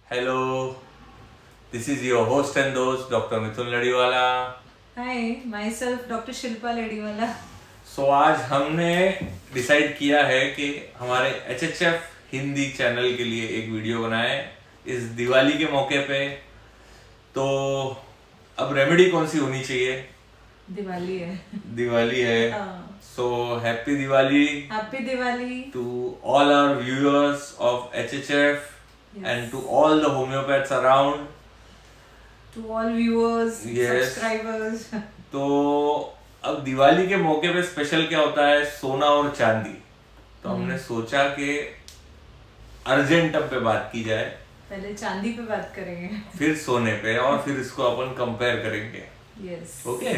Hello, this is your host and host, Dr. Mithun Ladiwala. Hi, myself Dr. Shilpa Lediwala. So आज हमने decide किया है कि हमारे HHF हिंदी चैनल के लिए एक वीडियो बनाए इस दिवाली के मौके पे। तो अब रेमेडी कौन सी होनी चाहिए? दिवाली है। दिवाली है। हाँ। So happy Diwali Happy Diwali to all our viewers of HHF and to all the homeopaths around. to all viewers, Yes. subscribers. तो अब दिवाली के मौके पे स्पेशल क्या होता है? सोना और चांदी। तो हमने सोचा कि अर्जेंटम पे बात की जाए, पहले चांदी पे बात करेंगे, फिर सोने पे, और फिर इसको अपन कंपेयर करेंगे। यस ओके,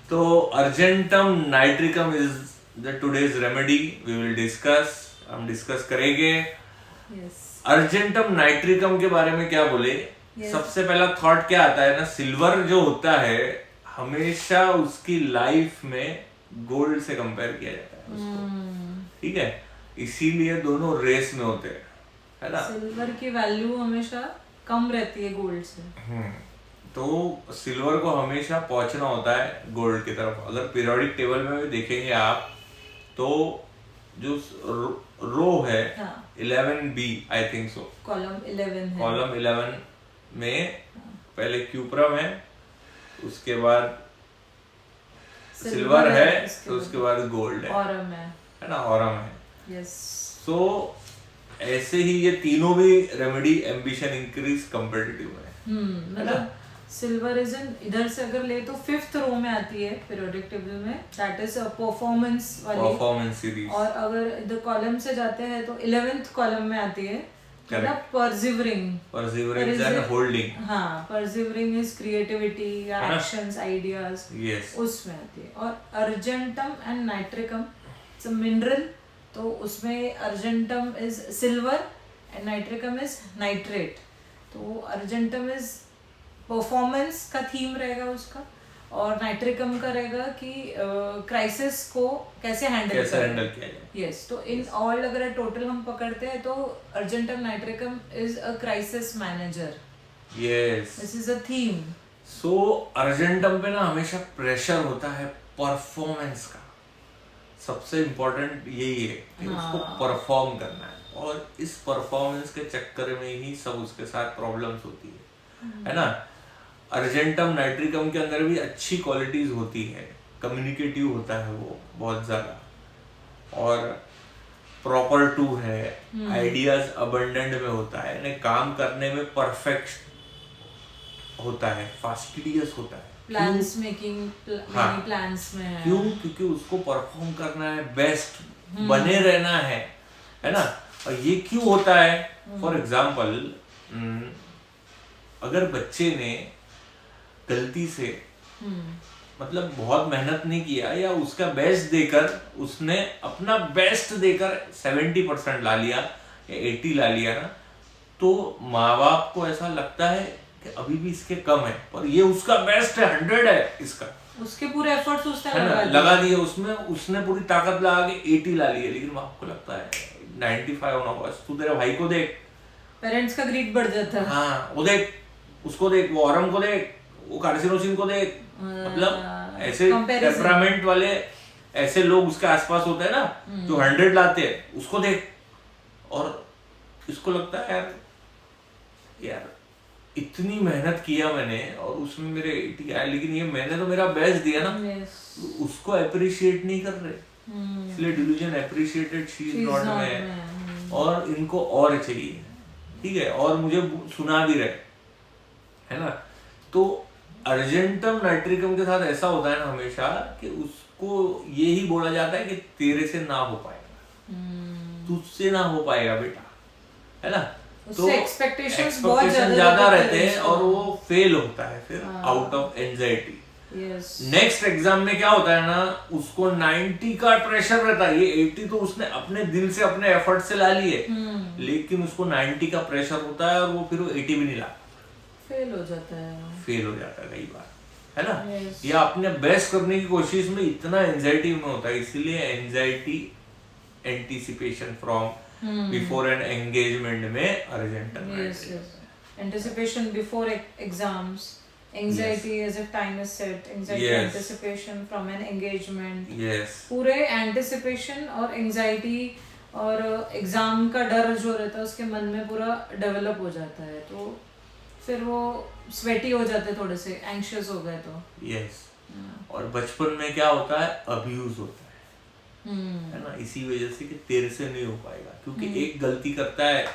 तो argentum nitricum is the today's remedy we will discuss. हम डिस्कस करेंगे यस अर्जेंटम नाइट्रिकम के बारे में। क्या बोले? Yes. सबसे पहला थॉट क्या आता है ना, सिल्वर जो होता है हमेशा उसकी लाइफ में गोल्ड से कंपेयर किया जाता है उसको, ठीक है? इसीलिए दोनों रेस में होते हैं, है ना? सिल्वर की वैल्यू हमेशा कम रहती है गोल्ड से। तो सिल्वर को हमेशा पहुंचना होता है गोल्ड की तरफ। अगर पीरियोडिक टेबल में भी देखेंगे आप, तो जो रो है 11B I think so, column 11 है। कॉलम 11 में पहले क्यूप्रम है, उसके बाद सिल्वर है, तो उसके बाद गोल्ड है, ऑरम है ना? ऑरम है। यस। सो ऐसे ही ये तीनों भी रेमेडी एम्बिशन इंक्रीज कॉम्पिटिटिव है। मतलब सिल्वर इज इन, इधर से अगर ले तो 5th रो में आती है पीरियोडिक टेबल में, दैट इज परफॉर्मेंस वाली, परफॉर्मेंस सीरीज। और अगर इधर कॉलम से जाते हैं तो 11th कॉलम में आती है, मतलब परसिवरिंग एंड होल्डिंग। हाँ, परसिवरिंग इज क्रिएटिविटी या एक्शंस, आइडियाज, यस, उसमें आती है। और argentum and nitricum it's a mineral, तो उसमें argentum is silver and nitricum is nitrate. तो अर्जेंटम इज परफॉर्मेंस का थीम रहेगा उसका, और नाइट्रिकम का रहेगा कि क्राइसिस को कैसे हैंडल किया जाए। यस, तो इन ऑल अगर टोटल हम पकड़ते हैं तो argentum nitricum is a crisis manager. Yes, this is a theme. So argentum पे ना हमेशा प्रेशर होता है परफॉर्मेंस का। सबसे इम्पोर्टेंट यही है कि उसको परफॉर्म करना है, और इस परफॉर्मेंस के चक्कर में ही सब उसके साथ प्रॉब्लम्स होती है ना? अर्जेंटम नाइट्रिकम के अंदर भी अच्छी क्वालिटीज होती है, कम्युनिकेटिव होता है वो बहुत ज्यादा, और प्रॉपर टू है, आइडियाज अबंडेंट में होता है, यानी काम करने में परफेक्ट होता है, फास्टिडियस होता है, प्लान्स मेकिंग, प्लान्स में है। क्यों? क्योंकि उसको परफॉर्म करना है, बेस्ट बने रहना है ना? और ये क्यों होता है? फॉर एग्जाम्पल, अगर बच्चे ने गलती से मतलब बहुत मेहनत नहीं किया, या उसका बेस्ट देकर, उसने अपना बेस्ट देकर 70% ला लिया या 80 ला लिया ना, तो माँ बाप को ऐसा लगता है कि अभी भी इसके कम है, पर ये उसका बेस्ट है, 100 है इसका, उसके पूरे एफर्ट्स उसने लगा दिए उसमें, उसने पूरी ताकत लगा के 80 ला लिए, लेकिन माँ को लगता है 95 होना होगा। तू तेरे भाई को देख, पेरेंट्स का ग्रीड बढ़ जाता है। हाँ, वो देख, उसको देख, वो औरम को देख, वो कार्सिनोसिन को देख, मतलब ऐसे टेम्परामेंट वाले ऐसे लोग उसके आसपास होते हैं ना, जो 100 लाते हैं, उसको देख। और इसको लगता है यार इतनी मेहनत किया मैंने और उसमें मेरे 80 आया, लेकिन ये मैंने तो मेरा बेस्ट दिया ना। उसको अप्रिशिएट नहीं कर रहे, इसलिए delusion appreciated she is not में, और इनको और चाहिए, ठीक है, और मुझे सुना भी रहे, है ना? तो अर्जेंटम नाइट्रिकम के साथ ऐसा होता है ना हमेशा कि उसको ये ही बोला जाता है कि तेरे से ना हो पाएगा, तुझसे ना हो पाएगा बेटा, है ना? तो एक्सपेक्टेशंस बहुत ज्यादा रहते हैं, और वो फेल होता है फिर out of anxiety. Next exam में क्या होता है ना, उसको 90 का प्रेशर रहता है, ये 80 तो उसने अपने दिल से, अपने एफर्ट से ला लिए, लेकिन उसको 90 का प्रेशर होता है, और वो फिर वो 80 भी नहीं ला, फेल हो जाता है कई बार, है ना? या अपने बेस्ट करने की कोशिश में इतना एंजाइटी में होता है, इसीलिए anxiety anticipation from before an engagement में argentum, anticipation before exams, anxiety as if time is set, anxiety anticipation from an engagement. पूरे anticipation और anxiety और एग्जाम का डर जो रहता है उसके मन में पूरा डेवलप हो जाता है, तो फिर वो स्वेटी हो जाते, थोड़े से एंग्शियस हो गए तो। और बचपन में क्या होता है, अब्यूज होता है ना, इसी वजह से कि तेरे से नहीं हो पाएगा, क्योंकि एक गलती करता है,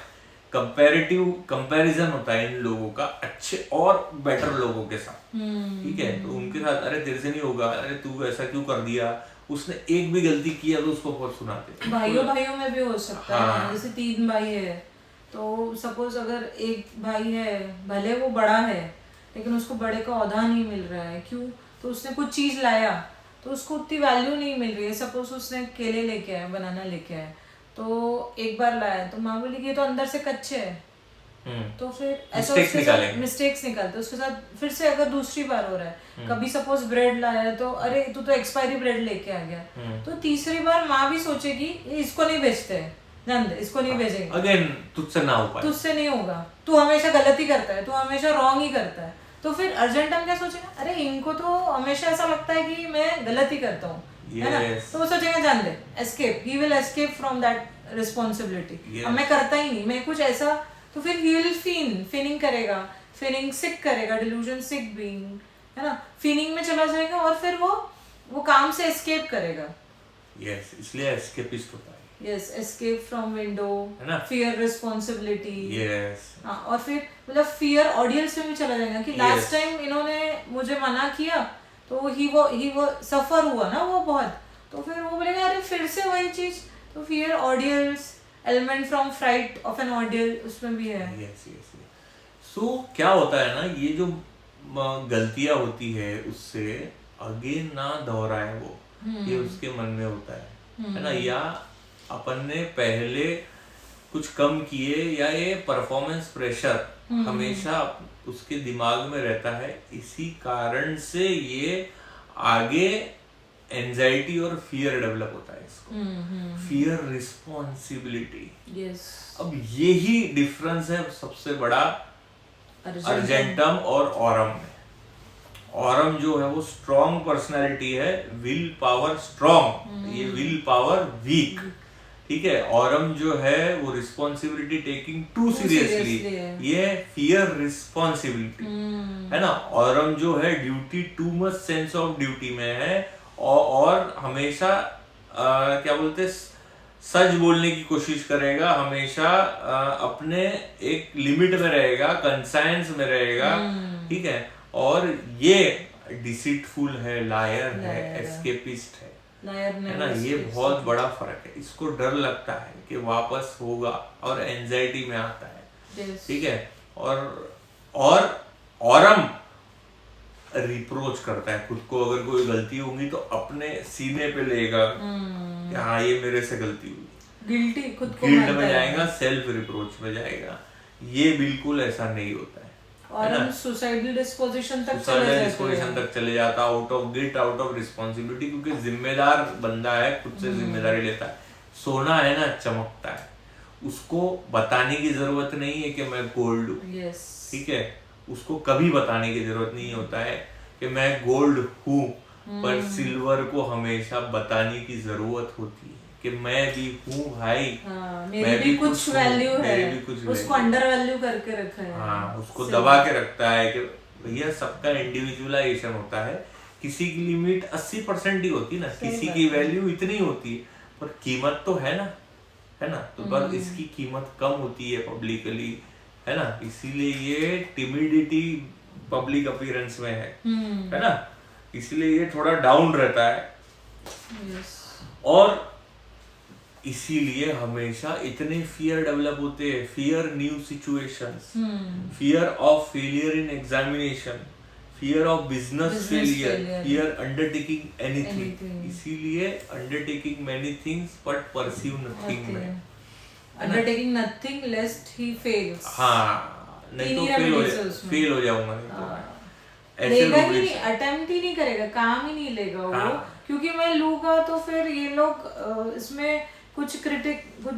कंपैरिजन होता है इन लोगों का अच्छे और बेटर लोगों के साथ, ठीक है, तो उनके साथ अरे तेरे से नहीं होगा, अरे तू ऐसा क्यों कर दिया, उसने एक भी गलती किया तो उसको बहुत सुनाते। भाइयों में भी हो सकता है, जैसे 3 भाई है तो सपोज अगर एक भाई है, भले वो बड़ा है लेकिन उसको बड़े का ओहदा नहीं मिल रहा है, क्यों, तो उसने कुछ चीज लाया तो उसको उतनी वैल्यू नहीं मिल रही है। सपोज उसने केले लेके आया, बनाना लेके आया, तो एक बार लाया तो माँ बोली कि ये तो अंदर से कच्चे है, तो फिर ऐसा मिस्टेक्स निकालते उसके साथ। फिर से अगर दूसरी बार हो रहा है, कभी सपोज ब्रेड लाया तो अरे तू तो एक्सपायरी ब्रेड लेके आ गया, तो तीसरी बार माँ भी सोचेगी इसको नहीं बेचते, जान दे इसको नहीं भेजेंगे, अगेन तुझसे ना हो पाए, तुझसे नहीं होगा, तू हमेशा गलती करता है, तू हमेशा रॉन्ग ही करता है। तो फिर अर्जेंटम क्या सोचेगा, अरे इनको तो हमेशा ऐसा लगता है कि मैं गलत ही करता हूँ, है ना, तो वो सोचेगा जान दे, escape, he will escape from that responsibility, अब मैं करता ही नहीं, मैं कुछ ऐसा, तो फिर ही विल फीनिंग करेगा, फीनिंग सिक करेगा, डिल्यूजन सिक बीइंग, है ना, फीनिंग में चला जाएगा और फिर वो काम से एस्केप करेगा। इसलिए एस्केपिस्ट होता है। एस्केप फ्रॉम विंडो, है ना, फियर रिस्पॉन्सिबिलिटी, और फिर मतलब फियर ऑडियंस में भी चला जाएगा कि लास्ट टाइम इन्होंने मुझे मना किया तो ही वो सफर हुआ ना वो बहुत, तो फिर वो बोलेगा अरे फिर से वही चीज, तो fear audience element from fright of an audience उसमें भी है। सो क्या होता है ना, ये जो गलतियां होती है उससे अगेन ना दोहराए वो, ये उसके मन में होता है ना, या अपन ने पहले कुछ कम किए, या ये परफॉर्मेंस प्रेशर हमेशा उसके दिमाग में रहता है, इसी कारण से ये आगे एंजाइटी और फियर डेवलप होता है इसको, फियर रिस्पॉन्सिबिलिटी। अब यही डिफरेंस है सबसे बड़ा अर्जेंटम और ऑरम में। ऑरम जो है वो स्ट्रॉन्ग पर्सनालिटी है, विल पावर स्ट्रॉन्ग, ये विल पावर वीक, ठीक है। ऑरम जो है वो रिस्पॉन्सिबिलिटी टेकिंग टू सीरियसली, ये फियर रिस्पॉन्सिबिलिटी, है ना। ऑरम जो है duty, too much sense of duty में है, और हमेशा क्या बोलते, सच बोलने की कोशिश करेगा, हमेशा अपने एक लिमिट में रहेगा, कंसाइंस में रहेगा, ठीक है। और ये डिसीटफुल है, लायर है, एस्केपिस्ट है ना, ये बहुत बड़ा फर्क है। इसको डर लगता है कि वापस होगा और एंजाइटी में आता है, ठीक है। और ऑरम रिप्रोच करता है खुद को, अगर कोई गलती होगी तो अपने सीने पे लेगा कि हाँ ये मेरे से गलती हुई, गिल्टी, खुद को गिल्ट में जाएगा, सेल्फ रिप्रोच में जाएगा। ये बिल्कुल ऐसा नहीं होता है, और सुसाइडल डिस्पोजिशन तक चले जाता, out of guilt, out of responsibility, क्योंकि जिम्मेदार बंदा है, खुद से जिम्मेदारी लेता है। सोना है ना, चमकता है, उसको बताने की जरूरत नहीं है कि मैं गोल्ड हूँ, ठीक है। उसको कभी बताने की जरूरत नहीं होता है कि मैं गोल्ड हूँ, पर सिल्वर को हमेशा बताने की जरूरत होती है कि मैं भी हूँ भाई, मेरी भी कुछ वैल्यू है, उसको अंडर वैल्यू करके रखा है, हाँ, उसको दबा के रखता है कि भैया सबका इंडिविजुअलाइजेशन होता है। किसी की लिमिट 80% ही होती ना, किसी की वैल्यू इतनी होती है, पर कीमत तो है ना, तो बस इसकी कीमत कम होती है पब्लिकली, है ना, इसीलिए ये टिमिडिटी पब्लिक अपीयरेंस में है ना, इसीलिए ये थोड़ा डाउन रहता है। और इसीलिए हमेशा इतने फियर डेवलप होते हैं, fear new situations, fear of failure in examination, fear of business failure, fear undertaking anything, इसीलिए undertaking many things but perceive nothing में, undertaking nothing lest he fails, हाँ, नहीं तो फेल हो जाऊंगा, नहीं तो लेगा ही नहीं, अटेम्प्ट ही नहीं करेगा, काम ही नहीं लेगा वो, क्योंकि मैं लूंगा तो फिर ये लोग इसमें कुछ कुछ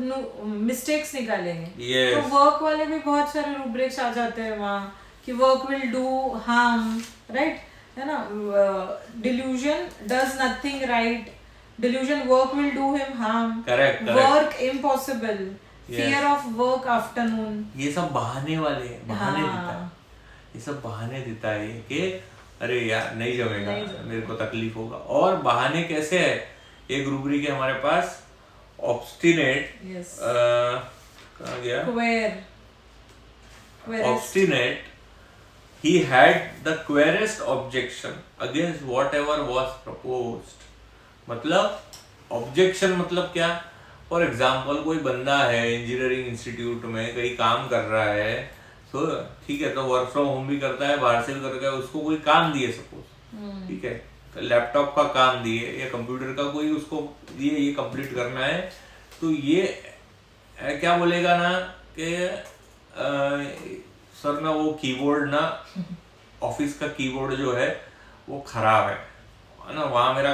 मिस्टेक्स निकालेंगे। yes. तो वर्क वाले भी बहुत सारे रूब्रिक्स आ जाते हैं वहाँ कि work will do harm, right, है ना, delusion does nothing right, delusion work will do him harm, work impossible, fear of work afternoon, ये सब बहाने वाले बहाने देता है, ये सब बहाने देता है कि अरे यार नहीं जमेगा, मेरे को तकलीफ होगा। और बहाने कैसे है, एक रूब्रिक है हमारे पास, ऑब्स्टिनेट, कहाँ गया, obstinate, he had the querest objection against whatever was proposed। मतलब ऑब्जेक्शन मतलब क्या, फॉर एग्जाम्पल कोई बंदा है इंजीनियरिंग इंस्टीट्यूट में कहीं काम कर रहा है, तो ठीक है, तो वर्क फ्रॉम होम भी करता है, बाहर से भी करता है, उसको कोई काम दिए सपोज, ठीक है, तो लैपटॉप का काम दिए या कंप्यूटर का कोई उसको दिए, ये कंप्लीट करना है, तो ये क्या बोलेगा ना कि सर ना वो कीबोर्ड ना, ऑफिस का कीबोर्ड जो है वो खराब है ना, वहाँ मेरा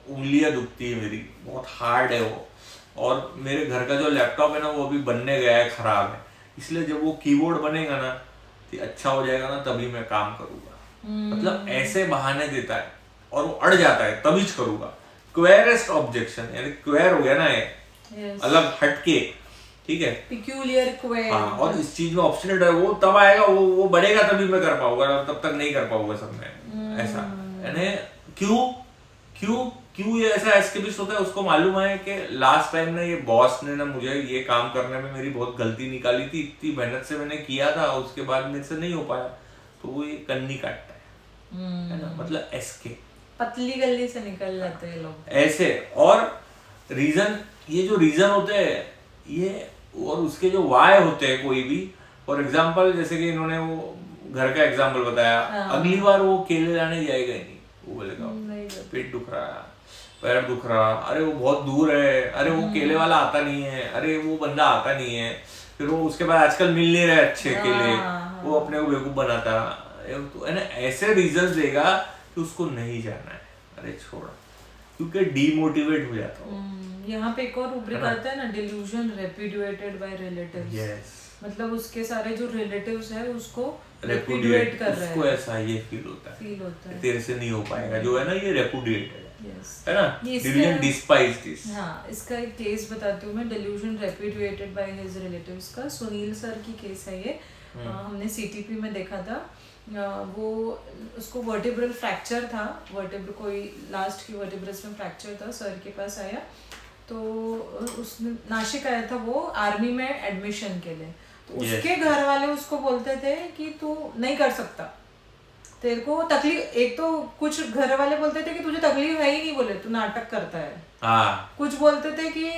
उंगलियां दुखती है, मेरी बहुत हार्ड है वो, और मेरे घर का जो लैपटॉप है ना वो अभी बनने गया है, खराब है, इसलिए जब वो कीबोर्ड बनेगा ना तो अच्छा हो जाएगा ना, तभी मैं काम करूंगा। मतलब ऐसे बहाने देता है और वो अड़ जाता है, तभी करूंगा। क्वेरेस्ट ऑब्जेक्शन, यानी क्वेर हो गया ना ये, अलग हटके, ठीक है, पिक्यूलियर क्वेर। हाँ, और इस चीज में ऑब्स्टिनेट है, वो तब आएगा, वो बढ़ेगा तभी मैं कर पाऊंगा, तब तक नहीं कर पाऊंगा सब में, ऐसा। यानी क्यों ये ऐसा एस्केपिस्ट होता है, उसको मालूम है कि लास्ट टाइम ना ये बॉस ने ना मुझे ये काम करने में मेरी बहुत गलती निकाली थी, इतनी मेहनत से मैंने किया था, उसके बाद मेरे से नहीं हो पाया, तो वो ये कन्नी काटता है ना, मतलब एस्केप, पतली गली से निकल जाते हैं लोग ऐसे। और रीजन, ये जो रीजन होते हैं ये, और उसके जो वाय होते हैं कोई भी, फॉर एग्जाम्पल जैसे कि इन्होंने वो घर का एग्जाम्पल बताया, अगली बार वो केले लाने जाएगा ही नहीं, वो बोलेगा पेट दुख रहा है, पैर दुख रहा, अरे वो बहुत दूर है, अरे वो केले वाला आता नहीं है, अरे वो बंदा आता नहीं है, फिर वो उसके बाद आजकल मिल नहीं रहे अच्छे केले, वो अपने को बेवकूफ बनाता है ना, ऐसे रीजन देगा कि उसको नहीं जाना है, अरे छोड़ा, क्योंकि डीमोटिवेट हो जाता हूँ। यहाँ पे एक और रूब्रिक आता है ना, डिल्यूजन रेपुडिएटेड बाय रिलेटिव्स, मतलब उसके सारे जो रिलेटिव्स है उसको रेपुडिएट कर रहे हैं, उसको ऐसा ये फील होता है तेरे से नहीं हो पाएगा, जो है ना ये रेपुडिएटेड है ना, डिल्यूजन डिस्पाइज दिस। हाँ, इसका एक केस बताती हूँ मैं, delusion repudiated by his relatives का, सुनील सर की केस है ये, हमने सीटीपी में देखा था, वो उसको वर्टिब्रल फ्रैक्चर था, वर्टिब्रल कोई लास्ट की वर्टिब्रस में फ्रैक्चर था, सर के पास आया, तो उसने नासिक आया था वो आर्मी में एडमिशन के लिए, तो उसके घर वाले उसको बोलते थे कि तू नहीं कर सकता, तेरे को तकलीफ, एक तो कुछ घर वाले बोलते थे कि तुझे तकलीफ है ही नहीं, बोले तू नाटक करता है, कुछ बोलते थे कि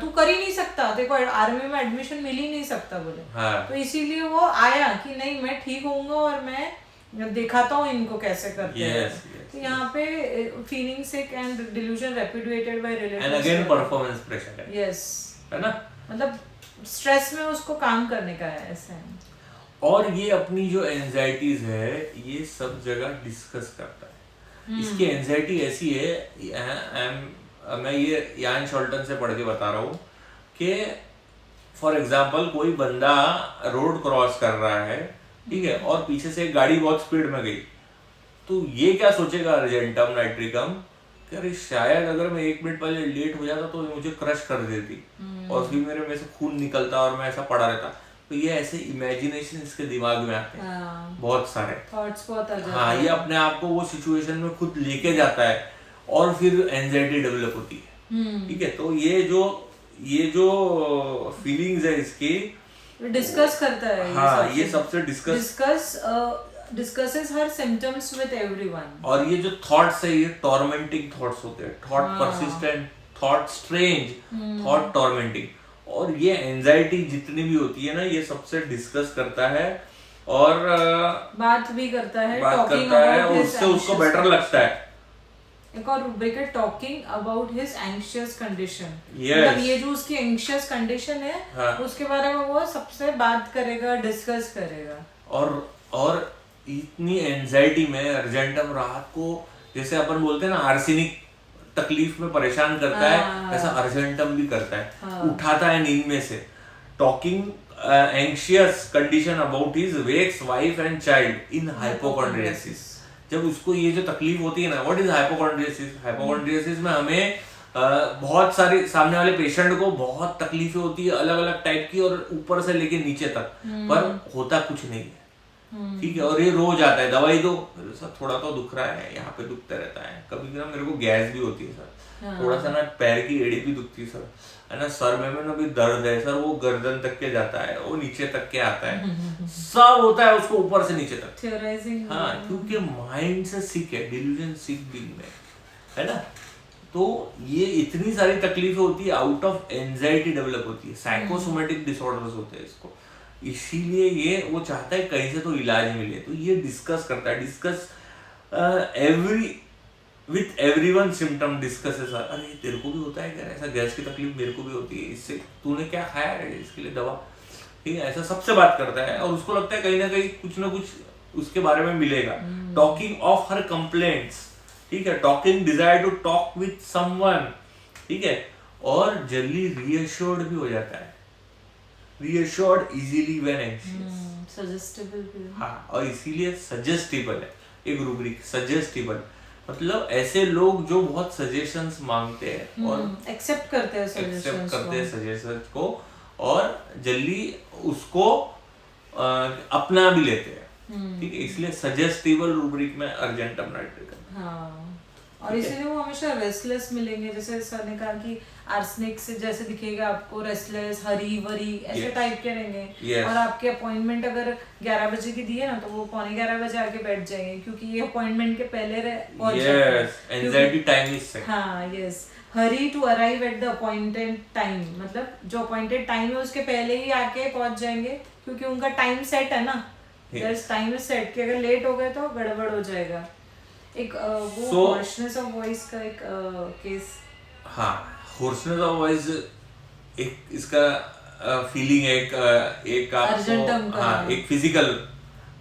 तू कर ही नहीं सकता, तेरे को आर्मी में एडमिशन मिल ही नहीं सकता, बोले तो इसीलिए वो आया कि नहीं मैं ठीक होऊंगा और मैं दिखाता हूँ इनको कैसे करते हैं। तो यहाँ पे feeling sick and delusion repudiated by relatives, and again performance pressure है, यस, है ना, मतलब स्ट्रेस में उसको काम करने का है ऐसे। और ये अपनी जो एंजाइटीज है ये सब जगह डिस्कस करता है, इसकी एंजाइटी ऐसी है, मैं ये यान शॉल्टन से पढ़ के बता रहा हूँ कि फॉर एग्जाम्पल कोई बंदा रोड क्रॉस कर रहा है, ठीक है, और पीछे से एक गाड़ी बहुत स्पीड में गई, तो ये क्या सोचेगा अर्जेंटम नाइट्रिकम कि अरे शायद अगर मैं 1 मिनट पहले लेट हो जाता तो मुझे क्रश कर देती और फिर मेरे में से खून निकलता और मैं ऐसा पड़ा रहता। तो ये ऐसे इमेजिनेशन इसके दिमाग में आते हैं, बहुत सारे थॉट्स बहुत आ जाते हैं। हाँ, ये अपने आप को वो सिचुएशन में खुद लेके जाता है और फिर एंजाइटी डेवलप होती है, ठीक है। तो ये जो फीलिंग्स है इसकी डिस्कस करता है, हाँ, ये सबसे discusses her symptoms with everyone. और ये जो थॉट्स है ये टॉर्मेंटिंग थॉट्स होते हैं, thought persistent, thought strange, thought tormenting. और ये एंजाइटी जितनी भी होती है ना ये सबसे डिस्कस करता है और बात भी करता है, और उससे उसको बेटर लगता है। एक और रूब्रिक है talking about his anxious condition, yes. मतलब ये जो उसकी एंग्शियस कंडीशन है हाँ. उसके बारे में वो सबसे बात करेगा, डिस्कस करेगा। और इतनी एंजाइटी में अर्जेंटम रात को, जैसे अपन बोलते हैं ना, आर्सेनिक तकलीफ में परेशान करता है ऐसा अर्जेंटम भी करता है, उठाता है नींद में से। Talking anxious condition about his wakes wife and child in hypochondriasis. जब उसको ये जो तकलीफ होती है ना, व्हाट इज हाइपोकॉन्ड्रियासिस? हाइपोकॉन्ड्रियासिस में हमें बहुत सारी सामने वाले पेशेंट को बहुत तकलीफें होती है अलग अलग टाइप की, और ऊपर से लेके नीचे तक, पर होता कुछ नहीं है, ठीक है। और ये रोज आता है, दवाई दो सर, थोड़ा तो दुख रहा है, यहाँ पे दुखता रहता है, कभी ना मेरे को गैस भी होती है सर, थोड़ा सा ना पैर की एड़ी भी दुखती है सर, है ना, सर में ना भी दर्द है सर, वो गर्दन तक के जाता है, वो नीचे तक के आता है, सब होता है उसको ऊपर से नीचे तक। हाँ, क्योंकि माइंड से सिक है, डिल्यूजन सिक बीइंग में, है ना। तो ये इतनी सारी तकलीफें होती है, आउट ऑफ एंजाइटी डेवलप होती है, साइकोसोमेटिक डिसऑर्डर्स होते हैं इसको, इसीलिए ये वो चाहता है कहीं से तो इलाज मिले। तो ये डिस्कस करता है, discuss with everyone symptom discuss है, सर अरे तेरे को भी होता है क्या ऐसा, गैस की तकलीफ मेरे को भी होती है, इससे तूने क्या खाया है इसके लिए दवा, ठीक है, ऐसा सबसे बात करता है, और उसको लगता है कहीं ना कहीं कुछ ना कुछ उसके बारे में मिलेगा। टॉकिंग ऑफ हर कंप्लेंट्स, ठीक है, talking desire to talk with someone, ठीक है, और जल्दी रीअश्योर्ड भी हो जाता है, reassured easily when anxious, suggestible भी। हाँ, और इसीलिए सजेस्टेबल है एक रूब्रिक, सजेस्टेबल मतलब ऐसे लोग जो बहुत सजेशंस मांगते हैं और एक्सेप्ट करते हैं सजेशंस को, और जल्दी उसको अपना भी लेते हैं, ठीक है, इसलिए सजेस्टिबल रूब्रिक में अर्जेंटम नाइट्रिकम। हाँ, और इसीलिए वो हमेशा रेस्टलेस मिलेंगे, जैसे सर ने कहा कि आर्सेनिक से जैसे दिखेगा आपको रेस्टलेस, हरी वरी ऐसे टाइप के रहेंगे, और आपके अपॉइंटमेंट अगर 11 बजे की दी है ना, तो वो 11:15 बजे आके बैठ जाएंगे, क्योंकि ये अपॉइंटमेंट के पहले पहुंच जाते हैं। Anxiety time is set. हाँ, yes, hurry to arrive at the appointed time, मतलब जो अपॉइंटेड टाइम है उसके पहले ही आके पहुंच जाएंगे, क्योंकि उनका टाइम सेट है ना, टाइम इज सेट, कि अगर लेट हो गए तो गड़बड़ हो जाएगा। एक वो होर्सनेस ऑफ वॉइस का एक केस। हाँ, होर्सनेस ऑफ वॉइस एक इसका फीलिंग है, एक आपको, हाँ, एक फिजिकल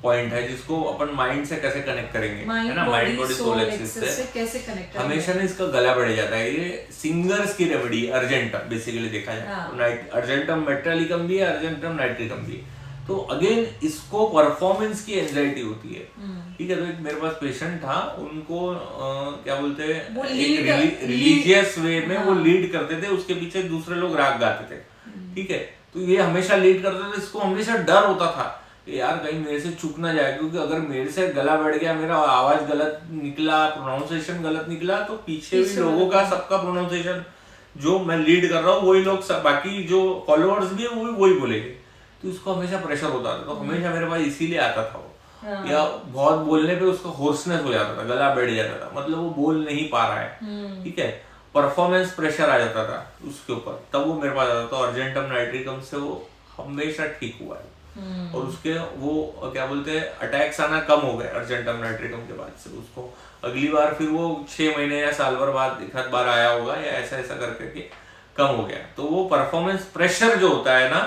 पॉइंट है जिसको अपन माइंड से कैसे कनेक्ट करेंगे, है ना, माइंड बॉडी सोल एक्सिस से कैसे कनेक्ट हमेशा ना इसका गला बढ़ जाता है। ये सिंगर्स की रेमेडी अर्जेंटम बेसिकली देखा जाए, अर्जेंटम मेटालिकम भी है, अर्जेंटम नाइट्रिकम भी। तो अगेन इसको परफॉर्मेंस की एंजाइटी होती है, ठीक है। तो एक मेरे पास पेशेंट था, उनको क्या बोलते हैं, एक रिलीजियस वे में वो लीड करते थे, उसके पीछे दूसरे लोग राग गाते थे, ठीक है। तो ये हमेशा लीड करते थे, इसको हमेशा डर होता था कि यार कहीं मेरे से चूक ना जाए, क्योंकि अगर मेरे से गला बैठ गया, मेरा आवाज गलत निकला, प्रोनाउंसिएशन गलत निकला, तो पीछे भी लोगों का सबका प्रोनाउंसिएशन जो मैं लीड कर रहा हूँ वही लोग, बाकी जो फॉलोअर्स भी है वो भी वही बोलेंगे, तो उसको हमेशा प्रेशर होता था। तो हमेशा मेरे पास इसीलिए आता था वो, या बहुत बोलने पे उसका होर्सनेस हो जाता था, गला बैठ जाता था, मतलब वो बोल नहीं पा रहा है, ठीक है, परफॉर्मेंस प्रेशर आ जाता था उसके ऊपर, तब वो मेरे पास आता था। अर्जेंटम नाइट्रिकम से वो हमेशा ठीक हुआ है, और उसके वो क्या बोलते हैं अटैक्स आना कम हो गए अर्जेंटम नाइट्रिकम के बाद से। उसको अगली बार फिर वो 6 महीने या साल भर बाद एक आध बार आया होगा, या ऐसा ऐसा करके कम हो गया। तो वो परफॉर्मेंस प्रेशर जो होता है ना,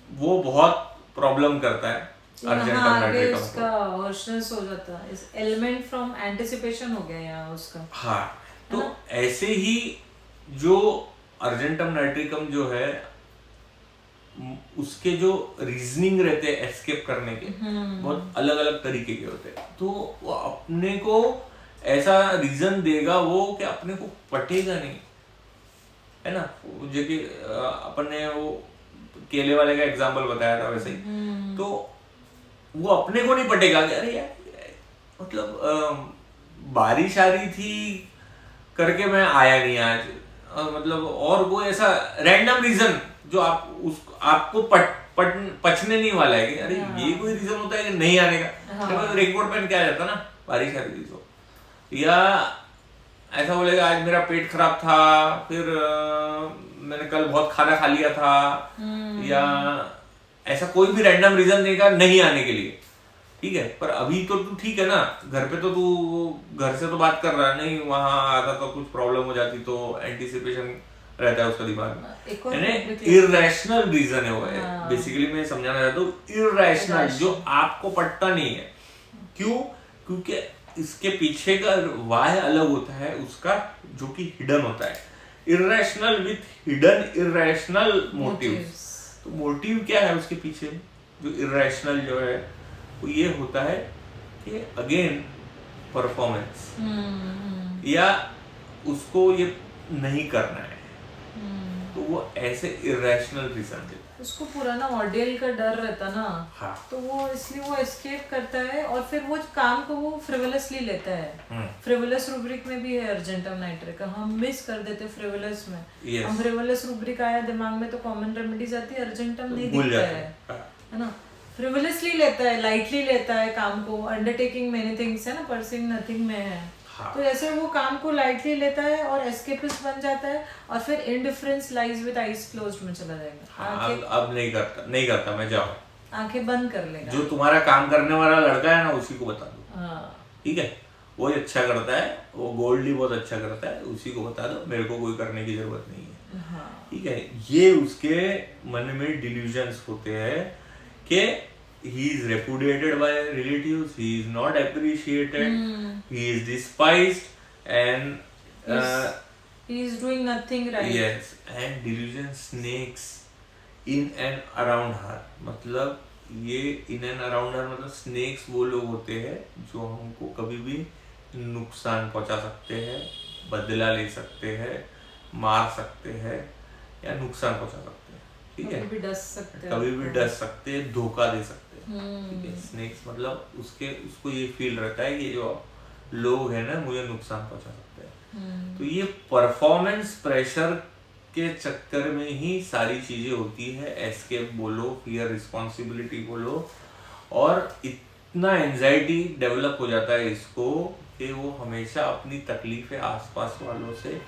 वो बहुत प्रॉब्लम करता है अर्जेंटम नाइट्रिकम को। उसका होर्सनेस हो जाता है, इस एलिमेंट फ्रॉम एंटिसिपेशन हो गया यहाँ उसका। हाँ, तो ऐसे ही जो अर्जेंटम नाइट्रिकम जो है, उसके जो रीजनिंग रहते हैं एस्केप करने के, बहुत अलग अलग तरीके के होते हैं। तो वो अपने को ऐसा रीजन देगा वो कि अपने को पटेगा नहीं, है ना। जो कि अपन ने वो केले वाले का एग्जांपल बताया था, वैसे ही तो वो अपने को नहीं पटेगा कि अरे यार मतलब बारिश आ रही थी करके मैं आया नहीं आज, मतलब और कोई ऐसा रैंडम रीजन जो आपको पचने नहीं वाला है कि अरे ये कोई रीजन होता है कि नहीं आने का। रेनकोट पहन के आ जाता ना, बारिश आ रही थी तो, या ऐसा बोलेगा आज मेरा पेट खराब था, फिर मैंने कल बहुत खाना खा लिया था, या ऐसा कोई भी रैंडम रीजन देगा नहीं आने के लिए, ठीक है। पर अभी तो तू ठीक है ना, घर पे तो तू घर से तो बात कर रहा है, नहीं वहां आता तो कुछ प्रॉब्लम हो जाती, तो एंटीसिपेशन रहता है उसका दिमाग में। इररेशनल रीजन है वो, बेसिकली मैं समझाना चाहता हूँ, इररेशनल जो आपको पटता नहीं है। क्यों? क्योंकि इसके पीछे का वाय अलग होता है उसका, जो कि हिडन होता है, irrational with hidden irrational motives. तो मोटिव क्या है उसके पीछे, जो इरेशनल जो है वो ये होता है कि अगेन परफॉर्मेंस, या उसको ये नहीं करना है, तो वो ऐसे इरेशनल रीजन देता है। उसको पुराना ऑर्डियल का डर रहता ना, हाँ। तो वो इसलिए वो एस्केप करता है और फिर वो काम को वो फ्रिवलसली लेता है। फ्रिवलस रूब्रिक में भी है अर्जेंटम नाइट्रिकम, हम मिस कर देते फ्रिवलस में। Yes. हम फ्रिवलस रूब्रिक आया दिमाग में तो कॉमन रेमेडीज आती है, अर्जेंटम नहीं भूल दिखता जाते है ना। फ्रिवलसली लेता है, लाइटली लेता है काम को, अंडरटेकिंग मेनी थिंग्स है ना, परसिंग नथिंग में है। हाँ। तो ऐसे वो काम को लाइटली लेता है और एस्केपिस्ट बन जाता है और फिर indifference lies with eyes closed में चला जाएगा। हाँ, अब नहीं करता मैं, जाओ आंखें बंद कर लेगा। जो तुम्हारा काम करने वाला लड़का है ना उसी को बता दो। हाँ। ठीक है, वो अच्छा करता है, वो गोल्डी बहुत अच्छा करता है, उसी को बता दो, मेरे को कोई करने की जरूरत नहीं है। हाँ। ठीक है, ये उसके मन में डिल्यूजन्स होते हैं कि he is repudiated by relatives, he is not appreciated, he is despised, and he is doing nothing right. yes, and delusion snakes in and around her। मतलब ये in and around her मतलब snakes वो लोग होते हैं जो हमको कभी भी नुकसान पहुंचा सकते हैं, बदला ले सकते हैं, मार सकते हैं या नुकसान पहुंचा सकते हैं। ठीक है, कभी भी डस सकते हैं, कभी भी डस सकते हैं, धोखा दे सकते हैं। ठीक है, स्नेक्स मतलब उसको ये फील रहता है कि जो लोग हैं ना मुझे नुकसान पहुंचा सकते हैं। तो ये परफॉर्मेंस प्रेशर के चक्कर में ही सारी चीजें होती है, एस्केप बोलो, फियर रिस्पॉन्सिबिलिटी बोलो, और इतना एंजाइटी डेवलप हो जाता है इसको कि वो हमेशा अपनी तकलीफें आसपास वालों से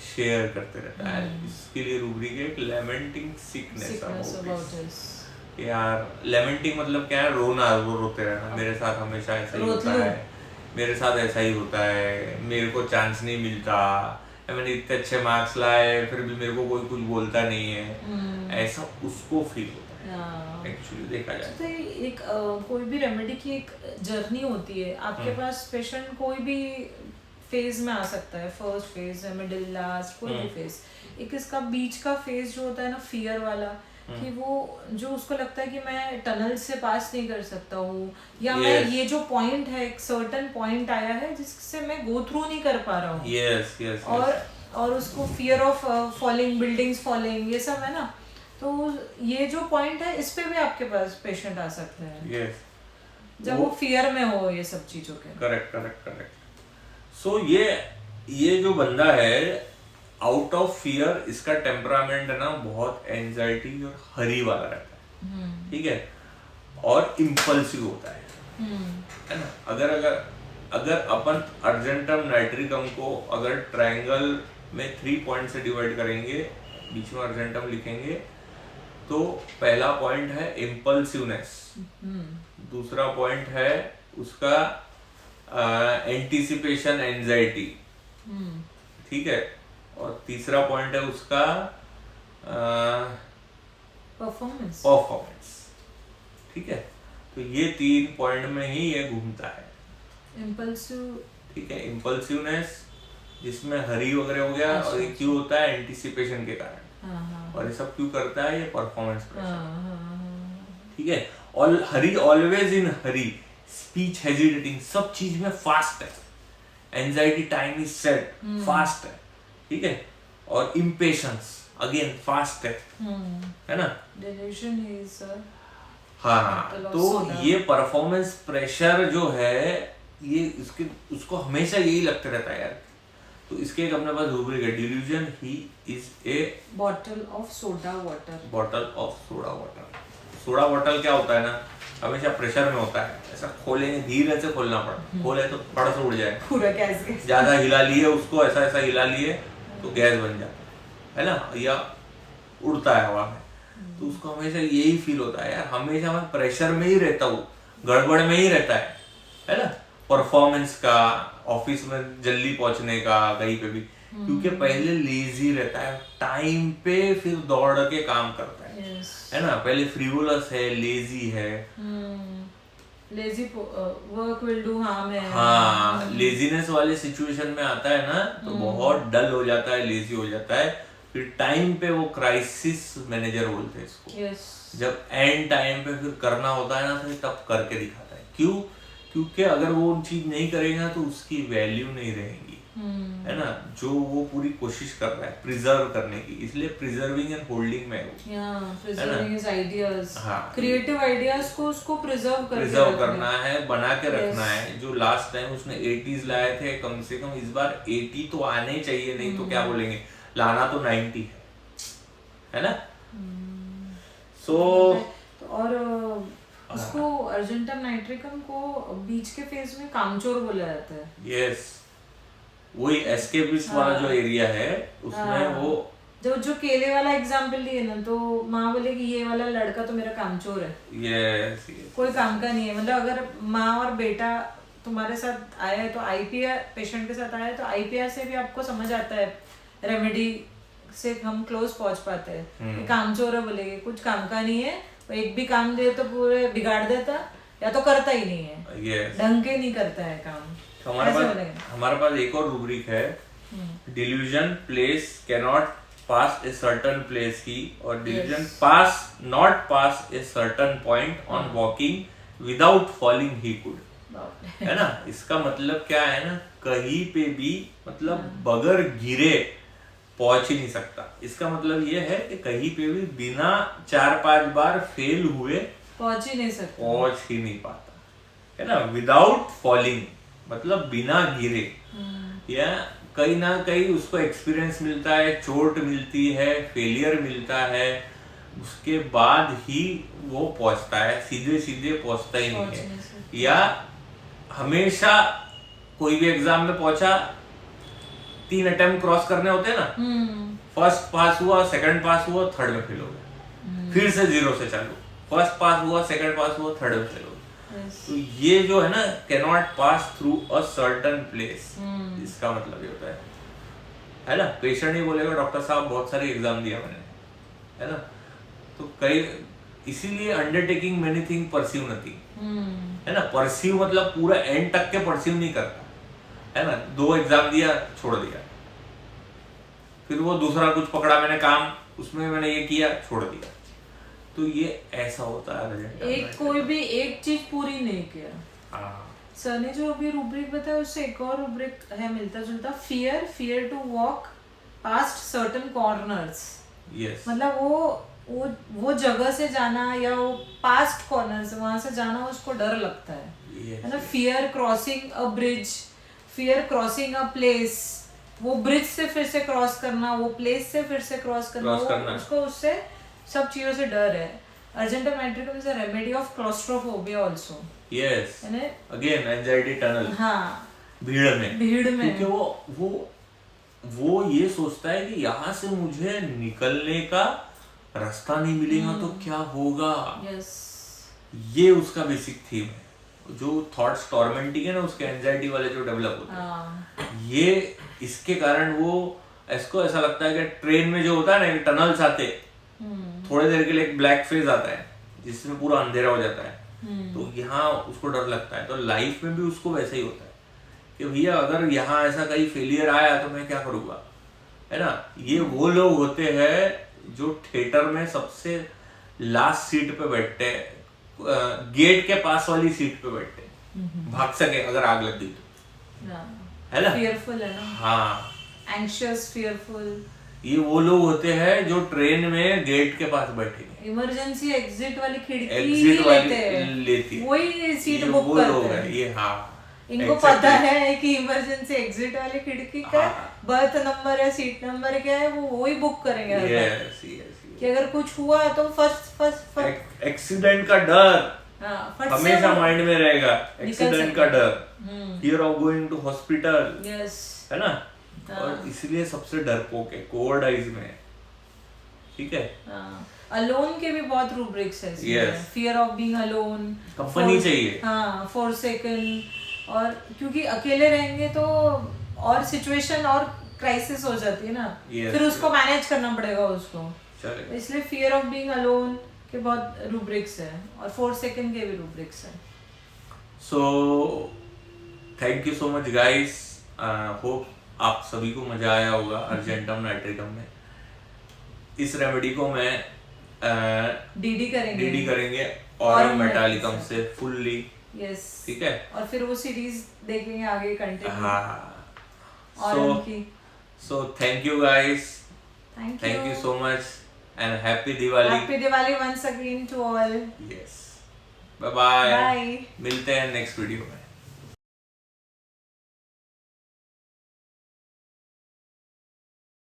शेयर करते रहता है। इसके लिए रूब्रिक एक लेमेंटिंग सिकनेस यार। लेमेंटिंग मतलब क्या है, रोना, रोते रहना, मेरे साथ हमेशा ऐसा ही होता है, मेरे साथ ऐसा ही होता है, मेरे को चांस नहीं मिलता, मैंने इतने अच्छे मार्क्स लाए फिर भी मेरे को कोई कुछ बोलता नहीं है, ऐसा उसको फील होता है एक्चुअली देखा जाए तो। एक कोई भी रेमेडी की एक जर्नी होती है, आपके पास पेशेंट कोई भी फेज में आ सकता है, फर्स्ट फेज, मिडिल, लास्ट, कोई भी फेज। एक इसका बीच का फेज जो होता है ना, फियर वाला, कि वो जो उसको लगता है कि मैं टनल से पास नहीं कर सकता हूँ, या मैं ये जो पॉइंट है, एक सर्टेन पॉइंट आया है जिससे मैं गो थ्रू नहीं कर पा रहा हूँ। और उसको fear of falling, buildings falling, ये सब है ना। तो ये जो पॉइंट है, इस पे भी आपके पास पेशेंट आ सकते हैं जब वो फियर में हो ये सब चीजों के। करेक्ट। सो ये जो बंदा है आउट ऑफ फियर, इसका टेम्परामेंट है ना बहुत एंजाइटी और हरी वाला रहता है। ठीक है, और इम्पल्सिव होता है ना। अगर अपन अर्जेंटम नाइट्रिकम को अगर ट्रायंगल में 3 पॉइंट से डिवाइड करेंगे, बीच में अर्जेंटम लिखेंगे, तो पहला पॉइंट है इम्पल्सिवनेस, दूसरा पॉइंट है उसका एंटीसिपेशन एंजाइटी, ठीक है, और तीसरा पॉइंट है उसका परफॉर्मेंस। ठीक है, तो ये 3 पॉइंट में ही ये घूमता है। इम्पल्सिव, ठीक है, इम्पल्सिवनेस जिसमें हरी वगैरह हो गया, और ये क्यों होता है, एंटीसिपेशन के कारण। और ये सब क्यों करता है, ये परफॉर्मेंस प्रेशर। ठीक है, और hurry, always in hurry, speech hesitating, सब चीज में फास्ट है, anxiety time is set, fast है। ठीक है, और इम्पेशंस अगेन फास्ट है ना। डिल्यूजन इज हाँ, तो ये परफॉर्मेंस प्रेशर जो है, ये उसको हमेशा यही लगता रहता है यार। तो इसके एक अपने पास रूब्रिक है, delusion he is a bottle of soda water. Bottle of soda water. Soda water क्या होता है ना, हमेशा प्रेशर में होता है, ऐसा खोलेंगे, धीरे से खोलना पड़ा, खोले तो फड़ से उड़ जाए, पूरा गैस ज्यादा हिला लिए उसको, ऐसा हिला लिए तो गैस बन जाता है ना, या उड़ता है हवा में। तो उसको हमेशा यही फील होता है यार, हमेशा मैं प्रेशर में ही रहता हूँ, गड़बड़ में ही रहता है ना, परफॉर्मेंस का, ऑफिस में जल्दी पहुंचने का, कहीं पे भी, क्योंकि पहले लेजी रहता है, टाइम पे फिर दौड़ के काम करता है ना। पहले फ्रीवुलस है, लेजी है, lazy work will do harm है। हाँ, लेजीनेस वाले सिचुएशन में आता है ना तो बहुत डल हो जाता है, लेजी हो जाता है। फिर टाइम पे वो क्राइसिस मैनेजर बोलते हैं इसको। यस। जब एंड टाइम पे फिर करना होता है ना तो तब करके दिखाता है। क्यों? क्योंकि अगर वो चीज नहीं करेगा तो उसकी वैल्यू नहीं रहेगी, है ना, जो वो पूरी कोशिश कर रहा है प्रिजर्व करने की। इसलिए प्रिजर्विंग एंड होल्डिंग में प्रिजर्विंग हिज आइडियाज, हाँ, क्रिएटिव आइडियाज को उसको प्रिजर्व करना है, बना के रखना है। जो लास्ट टाइम उसने 80s लाए थे, कम से कम इस बार 80 तो आने चाहिए, नहीं तो क्या बोलेंगे, लाना तो 90 है ना। सो और उसको अर्जेंटम नाइट्रिकम को बीच के फेज में कामचोर बोला जाता है। यस, वही एस्केपिस्ट वाला जो एरिया है उसमें वो जो केले वाला एग्जाम्पल दिए ना, तो माँ बोले कि ये वाला लड़का तो मेरा कामचोर है। यस, कोई काम का नहीं है। मतलब अगर माँ और बेटा तुम्हारे साथ आया है तो आईपीआर पेशेंट के साथ आया है तो आईपीआर से भी आपको समझ आता है, रेमेडी से हम क्लोज पहुंच पाते हैं। कामचोर है बोलेंगे, कुछ काम का नहीं है, एक भी काम दे तो पूरे बिगाड़ देता या तो करता ही नहीं है, ढंग के नहीं करता है काम। हमारे पास एक और रूब्रिक है, delusion place cannot pass a certain place की, और delusion pass not pass a certain point on walking without falling he could, है ना। इसका मतलब क्या है ना, कहीं पे भी मतलब बगैर गिरे पहुंच ही नहीं सकता। इसका मतलब ये है कि कहीं पे भी बिना 4-5 बार फेल हुए पहुंच ही नहीं सकता, पहुंच ही नहीं पाता, है ना। विदाउट फॉलिंग मतलब बिना गिरे, या कहीं ना कहीं उसको एक्सपीरियंस मिलता है, चोट मिलती है, फेलियर मिलता है, उसके बाद ही वो पहुंचता है, सीधे सीधे पहुंचता ही नहीं है। या हमेशा कोई भी एग्जाम में पहुंचा, 3 अटेम्प्ट क्रॉस करने होते हैं ना, फर्स्ट पास हुआ, सेकंड पास हुआ, थर्ड में फेल हो गया, फिर से 0 से चालू, फर्स्ट पास हुआ, सेकंड पास हुआ, थर्ड में फेल हो गया। तो ये जो है ना, cannot pass through a certain place, इसका मतलब ये होता है ना। पेशेंट ही बोलेगा डॉक्टर साहब बहुत सारी एग्जाम दिया मैंने, है ना। तो कई इसीलिए undertaking many thing perceive nothing, है ना। परसीव मतलब पूरा एंड तक के परसीव नहीं करता, है ना। 2 एग्जाम दिया, छोड़ दिया, फिर वो दूसरा कुछ पकड़ा मैंने काम, उसमें मैंने ये किया, छोड़ दिया। तो ये ऐसा होता है, एक कोई भी एक चीज पूरी नहीं किया। सर ने जो अभी रूब्रिक बताया उससे एक और रूब्रिक है मिलता जुलता, fear to walk past certain corners. मतलब वो जगह से जाना या वो पास्ट कॉर्नर्स वहां से जाना उसको डर लगता है ना। Fear crossing a bridge, fear crossing a place, वो ब्रिज से फिर से क्रॉस करना, वो प्लेस से फिर से क्रॉस करना, उसको उससे सब चीजों से डर है। Argentum nitricum is a remedy of claustrophobia also. Yes, again anxiety tunnel. हाँ, भीड़ में क्योंकि वो ये सोचता है कि यहाँ से मुझे निकलने का रास्ता नहीं मिलेगा तो क्या होगा। ये उसका बेसिक थीम है। जो थॉट्स टॉर्मेंटिंग है ना उसके एंजाइटी वाले जो डेवलप होते हैं, ये इसके कारण वो इसको ऐसा लगता है कि ट्रेन में जो होता है ना, टनल्स आते, थोड़ी देर के लिए एक ब्लैक फेज आता है जिसमें पूरा अंधेरा हो जाता है, तो यहाँ उसको डर लगता है। तो लाइफ में भी उसको वैसा ही होता है कि भैया अगर यहाँ ऐसा कहीं फेलियर आया तो मैं क्या करूँगा, है ना। ये वो लोग होते हैं जो थिएटर में सबसे लास्ट सीट पे बैठते हैं, गेट के पास वाली सीट पे बैठते हैं, भाग सके अगर आग लग गई तो, है ना। फियरफुल है ना। हाँ, एंग्शियस, फियरफुल, ये वो लोग होते हैं जो ट्रेन में गेट के पास बैठेंगे, इमरजेंसी एग्जिट वाली खिड़की लेती वही सीट बुक करते हैं ये। हाँ, इनको पता है कि इमरजेंसी एग्जिट वाली खिड़की का बर्थ नंबर या सीट नंबर क्या है, वो वही बुक करेंगे। कि अगर कुछ हुआ तो फर्स्ट एक्सीडेंट का डर हमेशा माइंड में रहेगा, एक्सीडेंट का डर, fear of going to hospital, है ना। और इसलिए सबसे डरपोक है, कोवर्डाइज में, ठीक है। अलोन के भी बहुत रूब्रिक्स है। Fear of being alone, company चाहिए, हाँ, फॉरसेकन, और क्योंकि अकेले रहेंगे तो और सिचुएशन और क्राइसिस हो जाती है ना, फिर उसको मैनेज करना पड़ेगा उसको, इसलिए फियर ऑफ बीइंग अलोन के बहुत रूब्रिक्स है, और फॉरसेकन के भी रूब्रिक्स है। सो thank you so much guys, hope आप सभी को मजा आया होगा अर्जेंटम नाइट्रिकम में। इस रेमेडी को मैं डीडी करेंगे और मेटालिकम से फुल्ली। यस ठीक है, और फिर वो सीरीज देखेंगे आगे कंटिन्यू। हाँ, और so thank you guys, thank you so much and happy Diwali once again to all. Yes, bye bye, bye, मिलते हैं नेक्स्ट वीडियो में।